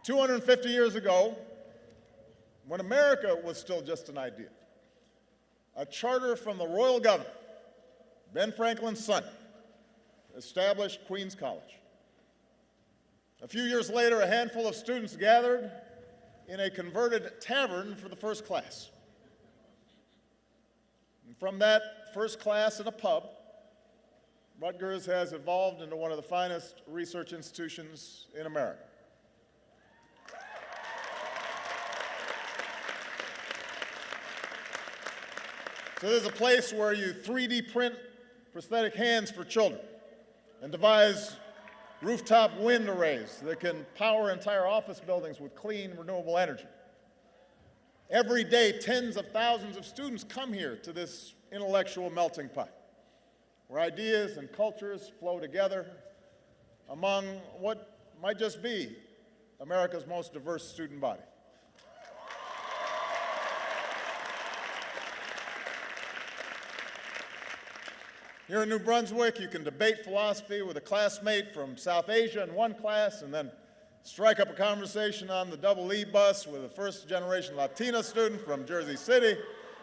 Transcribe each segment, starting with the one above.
250 years ago, when America was still just an idea, a charter from the royal governor, Ben Franklin's son, established Queens College. A few years later, a handful of students gathered in a converted tavern for the first class. And from that first class in a pub, Rutgers has evolved into one of the finest research institutions in America. So this is a place where you 3D print prosthetic hands for children and devise rooftop wind arrays that can power entire office buildings with clean, renewable energy. Every day, tens of thousands of students come here to this intellectual melting pot, where ideas and cultures flow together among what might just be America's most diverse student body. Here in New Brunswick, you can debate philosophy with a classmate from South Asia in one class, and then strike up a conversation on the double E bus with a first-generation Latina student from Jersey City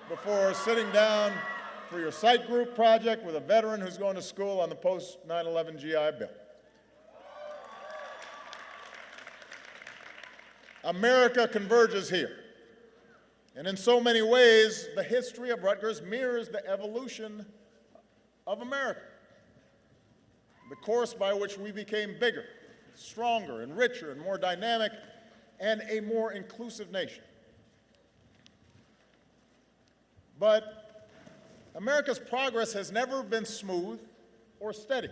before sitting down for your site group project with a veteran who's going to school on the post-9/11 GI Bill. America converges here. And in so many ways, the history of Rutgers mirrors the evolution of America, the course by which we became bigger, stronger, and richer, and more dynamic, and a more inclusive nation. But America's progress has never been smooth or steady.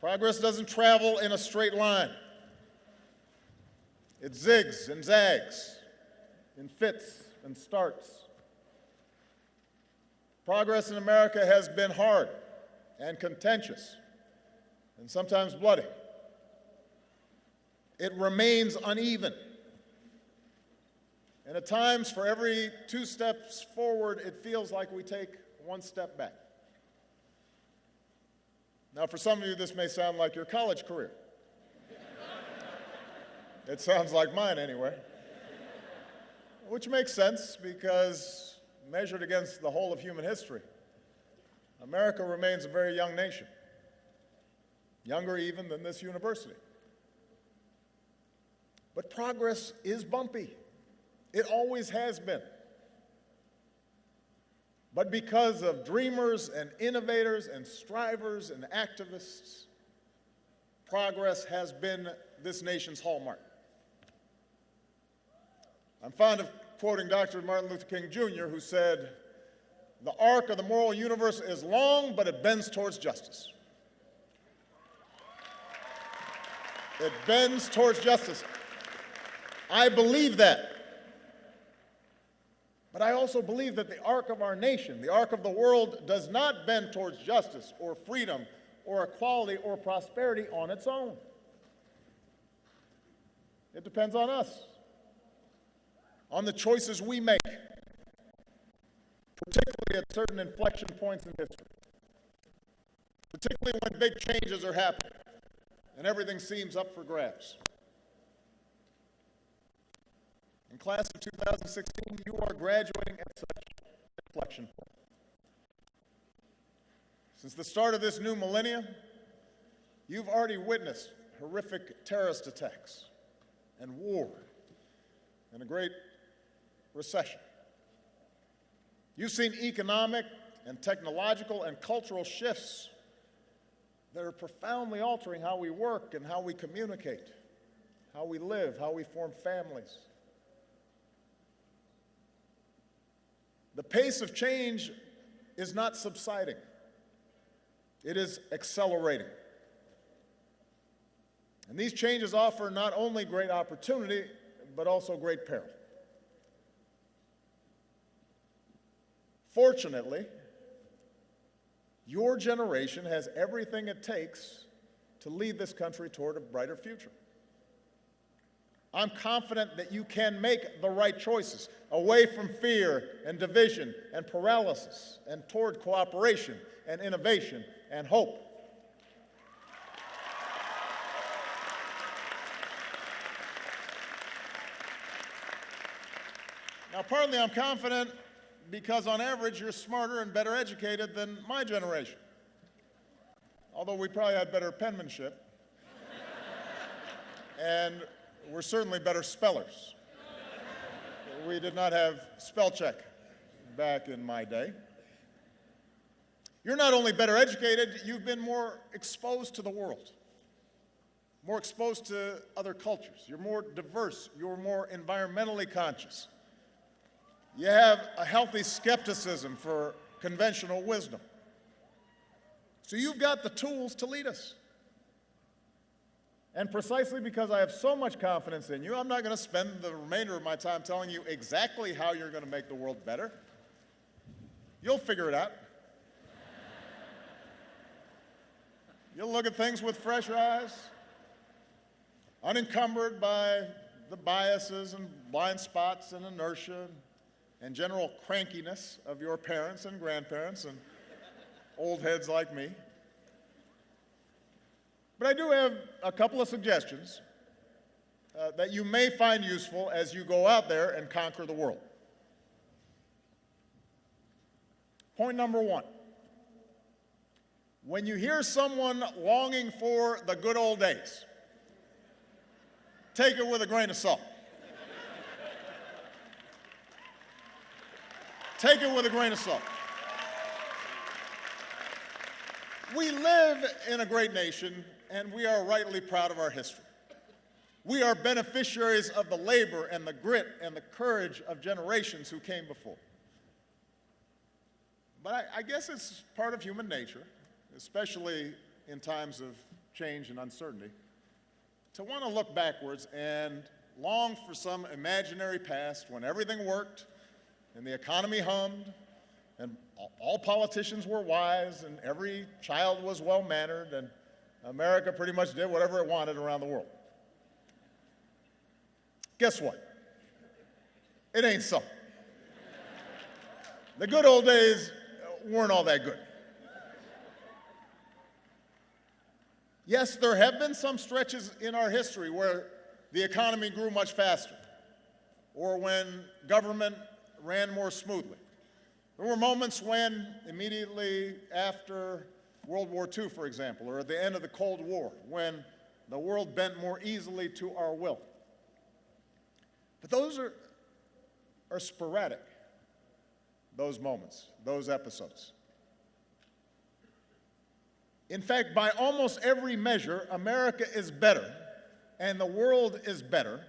Progress doesn't travel in a straight line. It zigs and zags, in fits and starts. Progress in America has been hard and contentious and sometimes bloody. It remains uneven. And at times, for every 2 steps forward, it feels like we take 1 step back. Now, for some of you, this may sound like your college career. It sounds like mine anyway. Which makes sense because measured against the whole of human history, America remains a very young nation, younger even than this university. But progress is bumpy. It always has been. But because of dreamers and innovators and strivers and activists, progress has been this nation's hallmark. I'm fond of quoting Dr. Martin Luther King Jr., who said, "The arc of the moral universe is long, but it bends towards justice." It bends towards justice. I believe that. But I also believe that the arc of our nation, the arc of the world, does not bend towards justice or freedom or equality or prosperity on its own. It depends on us, on the choices we make, particularly at certain inflection points in history, particularly when big changes are happening and everything seems up for grabs. In class of 2016, you are graduating at such an inflection point. Since the start of this new millennium, you've already witnessed horrific terrorist attacks and war and a great recession. You've seen economic and technological and cultural shifts that are profoundly altering how we work and how we communicate, how we live, how we form families. The pace of change is not subsiding. It is accelerating. And these changes offer not only great opportunity, but also great peril. Fortunately, your generation has everything it takes to lead this country toward a brighter future. I'm confident that you can make the right choices away from fear and division and paralysis and toward cooperation and innovation, and hope. Now, partly I'm confident because on average you're smarter and better educated than my generation. Although we probably had better penmanship. And we're certainly better spellers. We did not have spell check back in my day. You're not only better educated, you've been more exposed to the world, more exposed to other cultures. You're more diverse. You're more environmentally conscious. You have a healthy skepticism for conventional wisdom. So you've got the tools to lead us. And precisely because I have so much confidence in you, I'm not going to spend the remainder of my time telling you exactly how you're going to make the world better. You'll figure it out. You'll look at things with fresh eyes, unencumbered by the biases and blind spots and inertia and general crankiness of your parents and grandparents and old heads like me. But I do have a couple of suggestions that you may find useful as you go out there and conquer the world. Point number one. When you hear someone longing for the good old days, take it with a grain of salt. Take it with a grain of salt. We live in a great nation, and we are rightly proud of our history. We are beneficiaries of the labor and the grit and the courage of generations who came before. But I guess it's part of human nature, especially in times of change and uncertainty, to want to look backwards and long for some imaginary past when everything worked and the economy hummed and all politicians were wise and every child was well-mannered and America pretty much did whatever it wanted around the world. Guess what? It ain't so. The good old days weren't all that good. Yes, there have been some stretches in our history where the economy grew much faster, or when government ran more smoothly. There were moments when, immediately after World War II, for example, or at the end of the Cold War, when the world bent more easily to our will. But those are sporadic, those moments, those episodes. In fact, by almost every measure, America is better and the world is better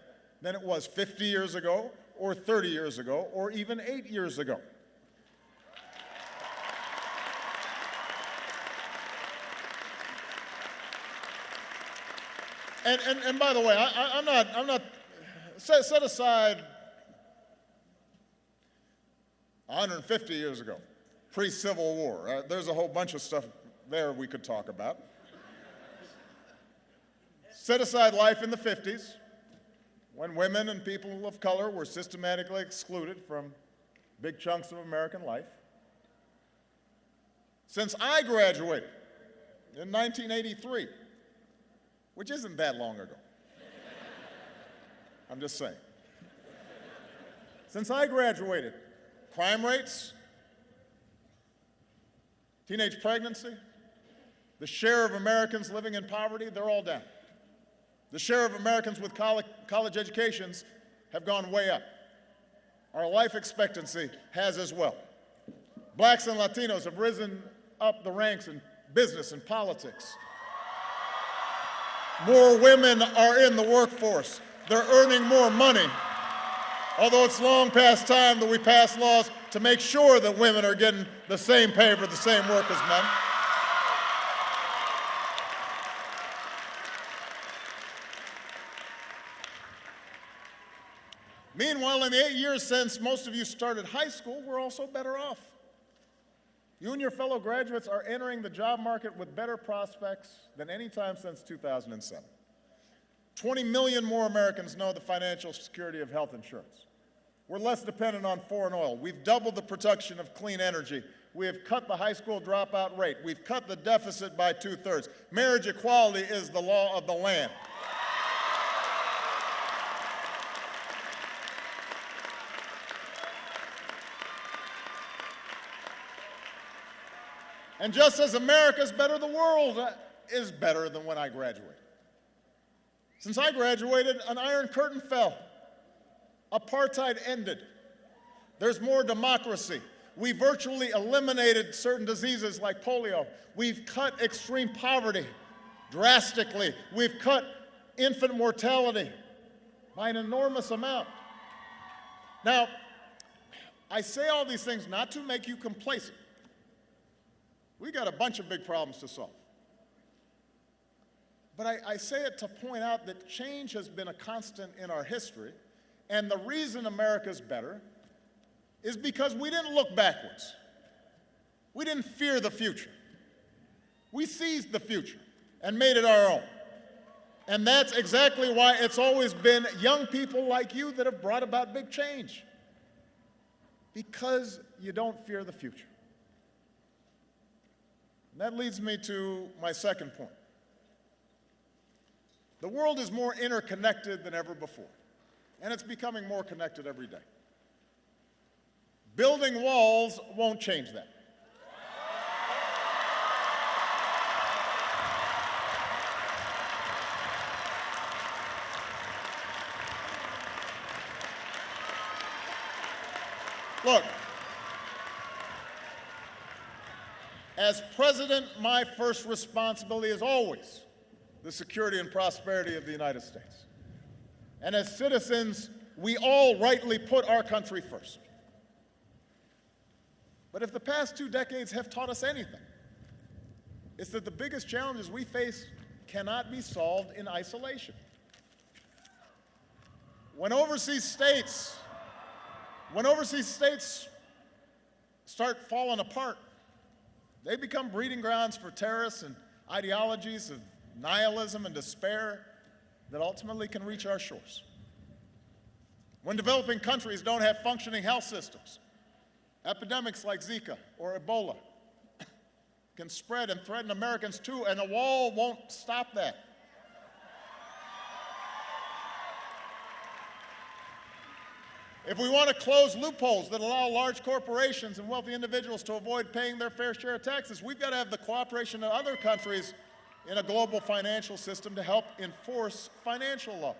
than it was 50 years ago, or 30 years ago, or even 8 years ago. And by the way, I'm not set aside 150 years ago, pre-Civil War. There's a whole bunch of stuff there we could talk about. Set aside life in the 50s, when women and people of color were systematically excluded from big chunks of American life. Since I graduated in 1983, which isn't that long ago, I'm just saying. Since I graduated, crime rates, teenage pregnancy, the share of Americans living in poverty, they're all down. The share of Americans with college educations have gone way up. Our life expectancy has as well. Blacks and Latinos have risen up the ranks in business and politics. More women are in the workforce. They're earning more money. Although it's long past time that we pass laws to make sure that women are getting the same pay for the same work as men. Meanwhile, in the 8 years since most of you started high school, we're also better off. You and your fellow graduates are entering the job market with better prospects than any time since 2007. 20 million more Americans know the financial security of health insurance. We're less dependent on foreign oil. We've doubled the production of clean energy. We have cut the high school dropout rate. We've cut the deficit by 2/3. Marriage equality is the law of the land. And just as America's better, the world is better than when I graduated. Since I graduated, an iron curtain fell. Apartheid ended. There's more democracy. We virtually eliminated certain diseases like polio. We've cut extreme poverty drastically. We've cut infant mortality by an enormous amount. Now, I say all these things not to make you complacent. We've got a bunch of big problems to solve. But I say it to point out that change has been a constant in our history, and the reason America's better is because we didn't look backwards. We didn't fear the future. We seized the future and made it our own. And that's exactly why it's always been young people like you that have brought about big change. Because you don't fear the future. And that leads me to my second point. The world is more interconnected than ever before, and it's becoming more connected every day. Building walls won't change that. Look, as president, my first responsibility is always the security and prosperity of the United States. And as citizens, we all rightly put our country first. But if the past 2 decades have taught us anything, it's that the biggest challenges we face cannot be solved in isolation. When overseas states start falling apart, they become breeding grounds for terrorists and ideologies of nihilism and despair that ultimately can reach our shores. When developing countries don't have functioning health systems, epidemics like Zika or Ebola can spread and threaten Americans too, and a wall won't stop that. If we want to close loopholes that allow large corporations and wealthy individuals to avoid paying their fair share of taxes, we've got to have the cooperation of other countries in a global financial system to help enforce financial laws.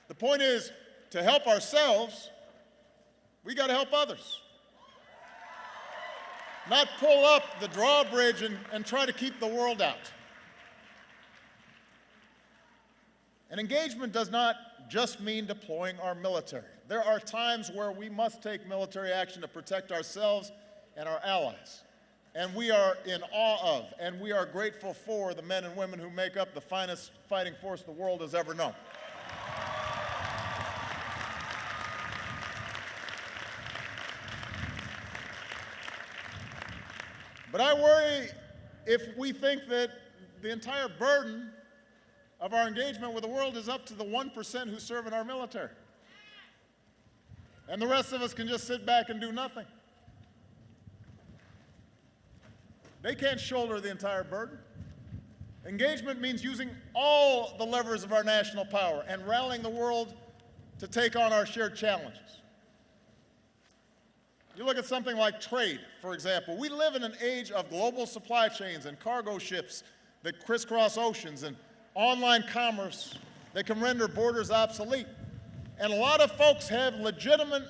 The point is, to help ourselves, we got to help others. Not pull up the drawbridge and try to keep the world out. And engagement does not just mean deploying our military. There are times where we must take military action to protect ourselves and our allies. And we are in awe of, and we are grateful for the men and women who make up the finest fighting force the world has ever known. But I worry if we think that the entire burden of our engagement with the world is up to the 1% who serve in our military. And the rest of us can just sit back and do nothing. They can't shoulder the entire burden. Engagement means using all the levers of our national power and rallying the world to take on our shared challenges. You look at something like trade, for example. We live in an age of global supply chains and cargo ships that crisscross oceans and online commerce that can render borders obsolete. And a lot of folks have legitimate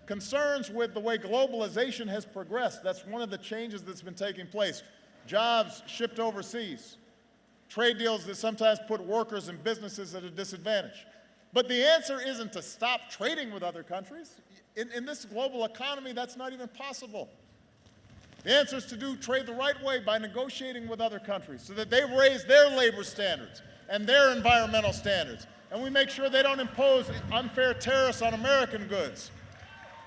concerns with the way globalization has progressed. That's one of the changes that's been taking place. Jobs shipped overseas, trade deals that sometimes put workers and businesses at a disadvantage. But the answer isn't to stop trading with other countries. In this global economy, that's not even possible. The answer is to do trade the right way by negotiating with other countries so that they raise their labor standards and their environmental standards. And we make sure they don't impose unfair tariffs on American goods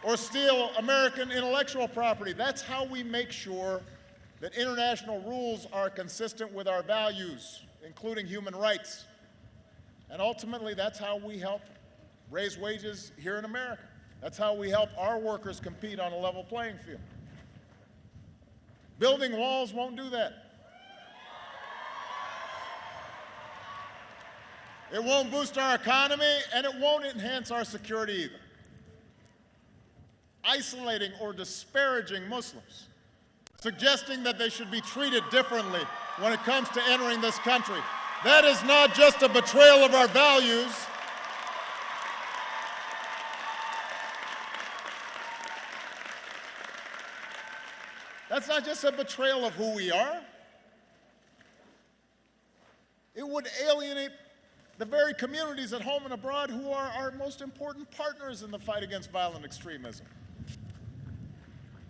or steal American intellectual property. That's how we make sure that international rules are consistent with our values, including human rights. And ultimately, that's how we help raise wages here in America. That's how we help our workers compete on a level playing field. Building walls won't do that. It won't boost our economy, and it won't enhance our security either. Isolating or disparaging Muslims suggesting that they should be treated differently when it comes to entering this country. That is not just a betrayal of our values. That's not just a betrayal of who we are. It would alienate the very communities at home and abroad who are our most important partners in the fight against violent extremism.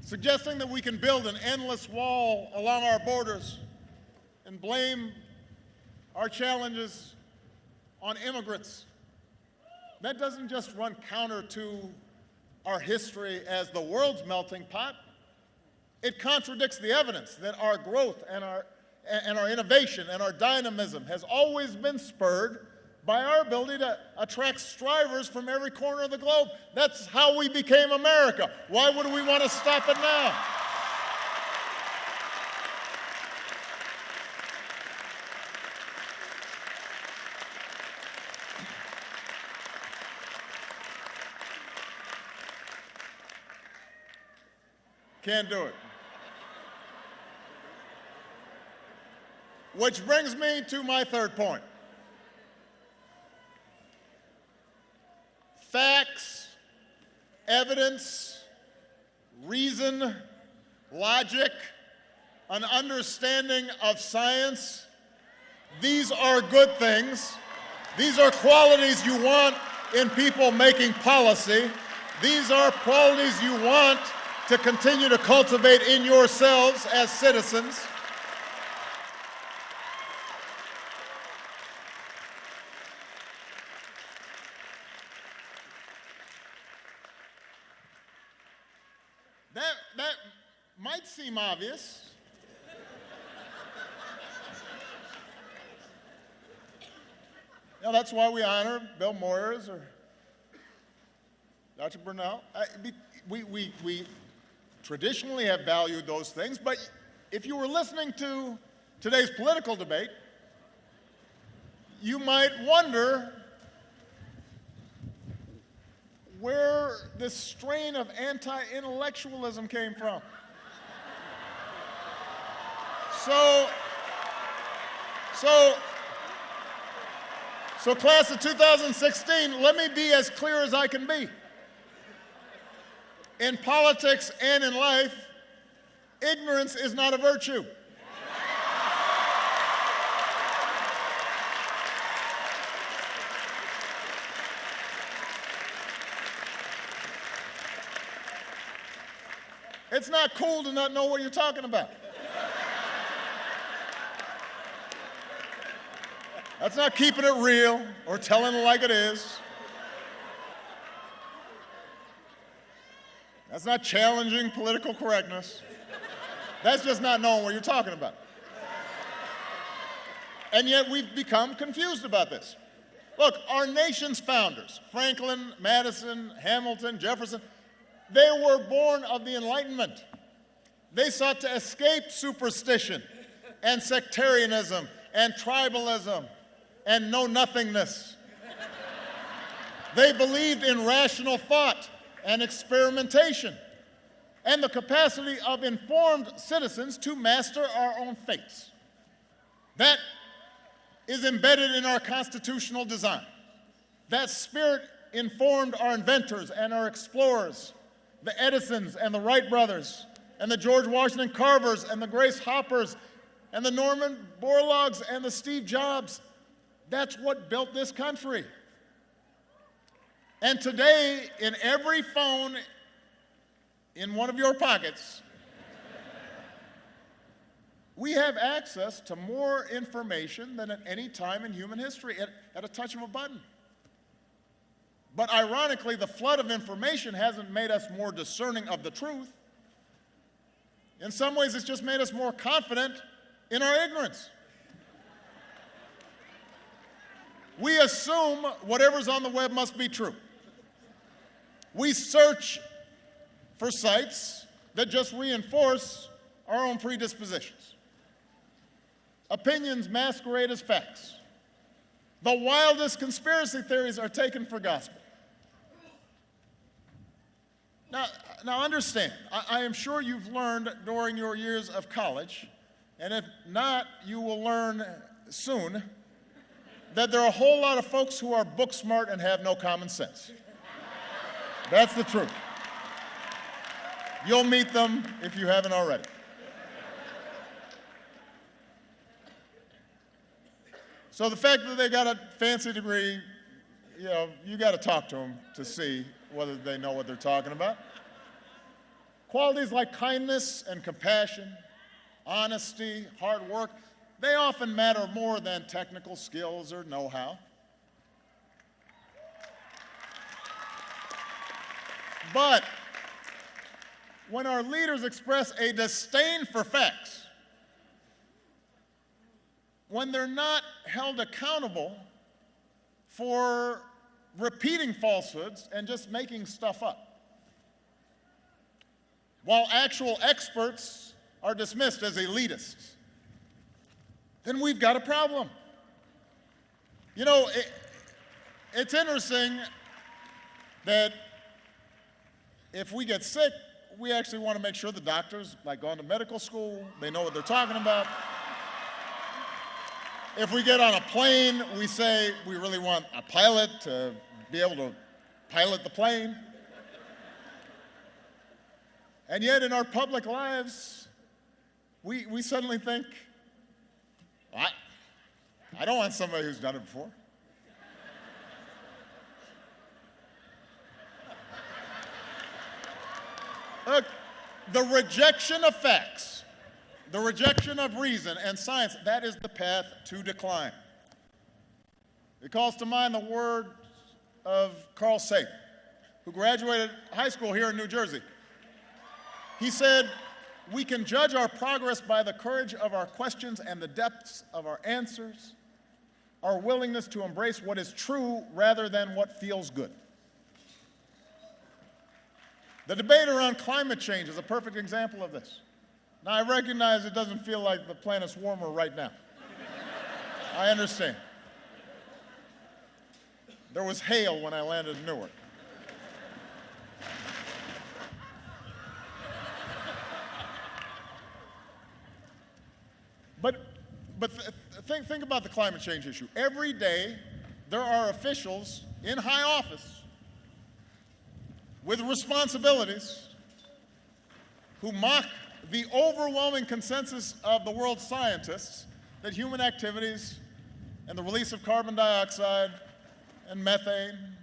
Suggesting that we can build an endless wall along our borders and blame our challenges on immigrants. That doesn't just run counter to our history as the world's melting pot. It contradicts the evidence that our growth and our innovation and our dynamism has always been spurred by our ability to attract strivers from every corner of the globe. That's how we became America. Why would we want to stop it now? Can't do it. Which brings me to my third point. Facts, evidence, reason, logic, an understanding of science, these are good things. These are qualities you want in people making policy. These are qualities you want to continue to cultivate in yourselves as citizens. That might seem obvious. That's why we honor Bill Moyers or Dr. Brunel. We traditionally have valued those things, but if you were listening to today's political debate, you might wonder where this strain of anti-intellectualism came from. So class of 2016, let me be as clear as I can be. In politics and in life, ignorance is not a virtue. It's not cool to not know what you're talking about. That's not keeping it real or telling it like it is. That's not challenging political correctness. That's just not knowing what you're talking about. And yet we've become confused about this. Look, our nation's founders, Franklin, Madison, Hamilton, Jefferson, they were born of the Enlightenment. They sought to escape superstition and sectarianism and tribalism and know-nothingness. They believed in rational thought and experimentation and the capacity of informed citizens to master our own fates. That is embedded in our constitutional design. That spirit informed our inventors and our explorers, the Edisons and the Wright brothers, and the George Washington Carvers and the Grace Hoppers, and the Norman Borlaugs and the Steve Jobs. That's what built this country. And today, in every phone in one of your pockets, we have access to more information than at any time in human history at a touch of a button. But ironically, the flood of information hasn't made us more discerning of the truth. In some ways, it's just made us more confident in our ignorance. We assume whatever's on the web must be true. We search for sites that just reinforce our own predispositions. Opinions masquerade as facts. The wildest conspiracy theories are taken for gospel. Now understand, I am sure you've learned during your years of college, and if not, you will learn soon, that there are a whole lot of folks who are book smart and have no common sense. That's the truth. You'll meet them if you haven't already. So the fact that they got a fancy degree, you got to talk to them to see whether they know what they're talking about. Qualities like kindness and compassion, honesty, hard work, they often matter more than technical skills or know-how. But when our leaders express a disdain for facts, when they're not held accountable for repeating falsehoods and just making stuff up, while actual experts are dismissed as elitists, then we've got a problem. It's interesting that if we get sick, we actually want to make sure the doctors, like going to medical school, they know what they're talking about. If we get on a plane, we say we really want a pilot to be able to pilot the plane. And yet in our public lives, we suddenly think, I don't want somebody who's done it before. Look, the rejection of facts, the rejection of reason and science, that is the path to decline. It calls to mind the words of Carl Sagan, who graduated high school here in New Jersey. He said, "We can judge our progress by the courage of our questions and the depths of our answers, our willingness to embrace what is true rather than what feels good." The debate around climate change is a perfect example of this. Now, I recognize it doesn't feel like the planet's warmer right now. I understand. There was hail when I landed in Newark. But think about the climate change issue. Every day, there are officials in high office with responsibilities who mock the overwhelming consensus of the world's scientists that human activities and the release of carbon dioxide and methane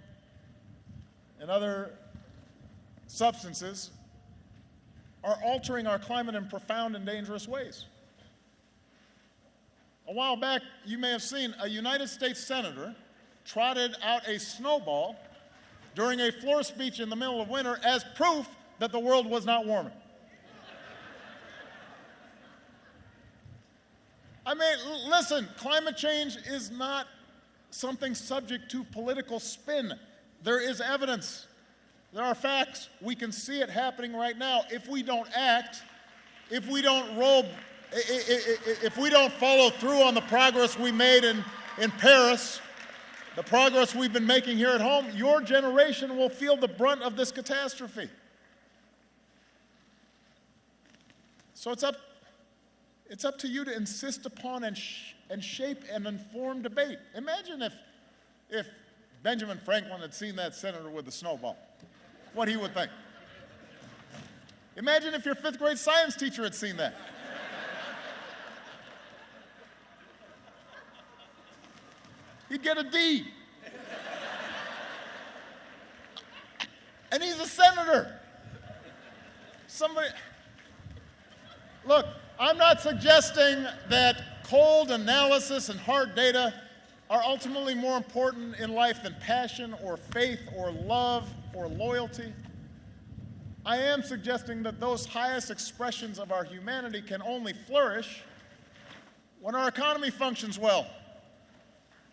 and other substances are altering our climate in profound and dangerous ways. A while back, you may have seen a United States senator trotted out a snowball during a floor speech in the middle of winter as proof that the world was not warming. I mean, listen, climate change is not something subject to political spin. There is evidence. There are facts. We can see it happening right now. If we don't act, if we don't follow through on the progress we made in Paris, the progress we've been making here at home, your generation will feel the brunt of this catastrophe. So it's up to you to insist upon and shape an informed debate. Imagine if Benjamin Franklin had seen that senator with the snowball, what he would think. Imagine if your fifth grade science teacher had seen that. He'd get a D. And he's a senator. Look, I'm not suggesting that cold analysis and hard data are ultimately more important in life than passion or faith or love or loyalty. I am suggesting that those highest expressions of our humanity can only flourish when our economy functions well,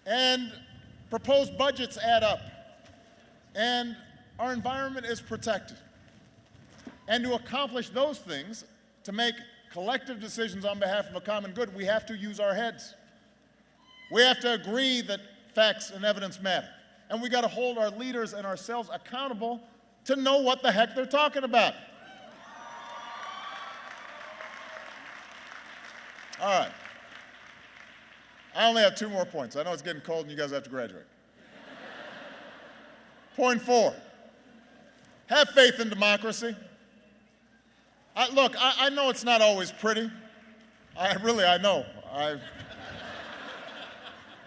and proposed budgets add up, and our environment is protected. And to accomplish those things, to make collective decisions on behalf of a common good, we have to use our heads. We have to agree that facts and evidence matter. And we got to hold our leaders and ourselves accountable to know what the heck they're talking about. All right. I only have 2 more points. I know it's getting cold and you guys have to graduate. Point 4, have faith in democracy. Look, I know it's not always pretty. I know.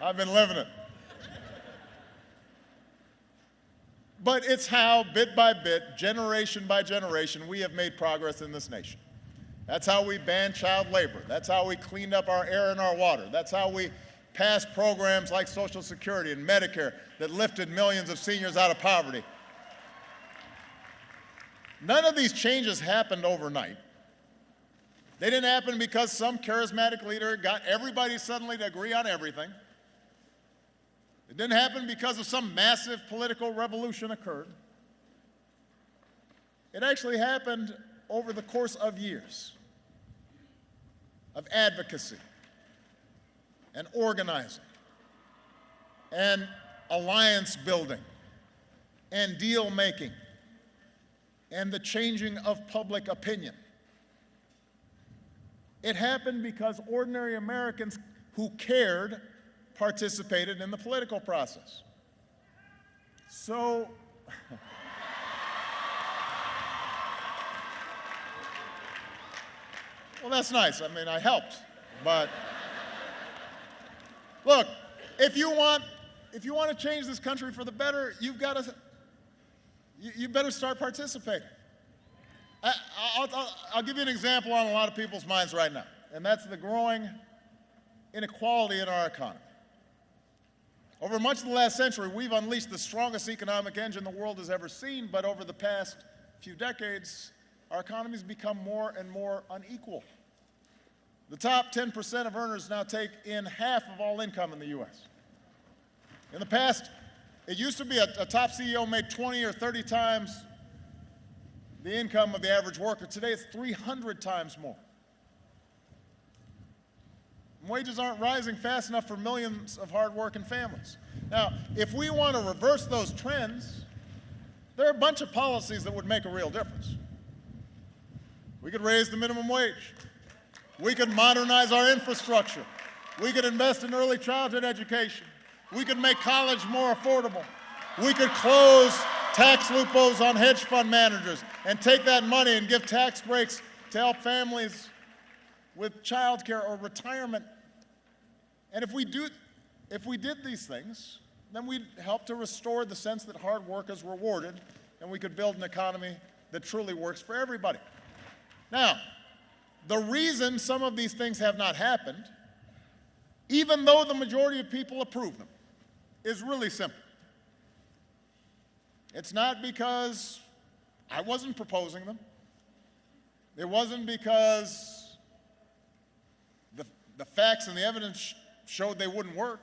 I've been living it. But it's how, bit by bit, generation by generation, we have made progress in this nation. That's how we banned child labor. That's how we cleaned up our air and our water. That's how we passed programs like Social Security and Medicare that lifted millions of seniors out of poverty. None of these changes happened overnight. They didn't happen because some charismatic leader got everybody suddenly to agree on everything. It didn't happen because of some massive political revolution occurred. It actually happened over the course of years of advocacy and organizing and alliance building and deal making and the changing of public opinion. It happened because ordinary Americans who cared participated in the political process. So, well, that's nice. I mean, I helped, but look, if you want to change this country for the better, you better start participating. I'll give you an example on a lot of people's minds right now, and that's the growing inequality in our economy. Over much of the last century, we've unleashed the strongest economic engine the world has ever seen, but over the past few decades, our economy's become more and more unequal. The top 10% of earners now take in half of all income in the U.S. In the past, it used to be a top CEO made 20 or 30 times the income of the average worker. Today, it's 300 times more. Wages aren't rising fast enough for millions of hard-working families. Now, if we want to reverse those trends, there are a bunch of policies that would make a real difference. We could raise the minimum wage. We could modernize our infrastructure. We could invest in early childhood education. We could make college more affordable. We could close tax loopholes on hedge fund managers and take that money and give tax breaks to help families with child care or retirement. And if we did these things, then we'd help to restore the sense that hard work is rewarded, and we could build an economy that truly works for everybody. Now, the reason some of these things have not happened, even though the majority of people approve them, is really simple. It's not because I wasn't proposing them. It wasn't because the facts and the evidence showed they wouldn't work.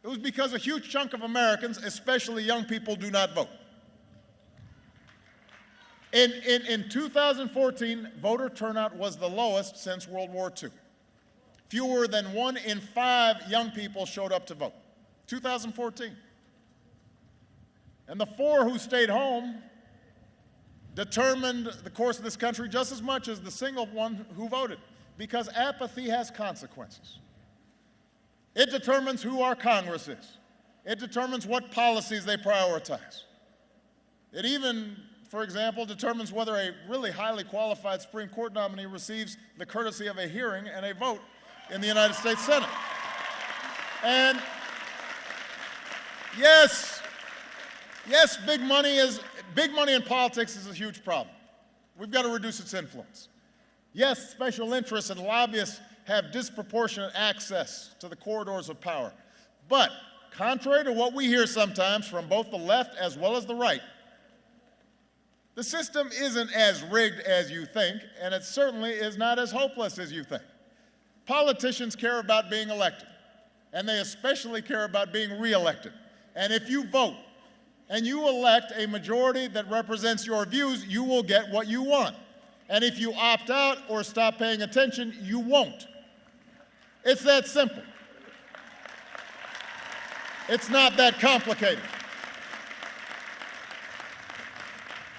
It was because a huge chunk of Americans, especially young people, do not vote. In 2014, voter turnout was the lowest since World War II. Fewer than 1 in 5 young people showed up to vote. 2014. And the 4 who stayed home determined the course of this country just as much as the single one who voted, because apathy has consequences. It determines who our Congress is. It determines what policies they prioritize. It even, for example, determines whether a really highly qualified Supreme Court nominee receives the courtesy of a hearing and a vote in the United States Senate. And yes, big money in politics is a huge problem. We've got to reduce its influence. Yes, special interests and lobbyists have disproportionate access to the corridors of power. But contrary to what we hear sometimes from both the left as well as the right, the system isn't as rigged as you think, and it certainly is not as hopeless as you think. Politicians care about being elected, and they especially care about being re-elected. And if you vote and you elect a majority that represents your views, you will get what you want. And if you opt out or stop paying attention, you won't. It's that simple. It's not that complicated.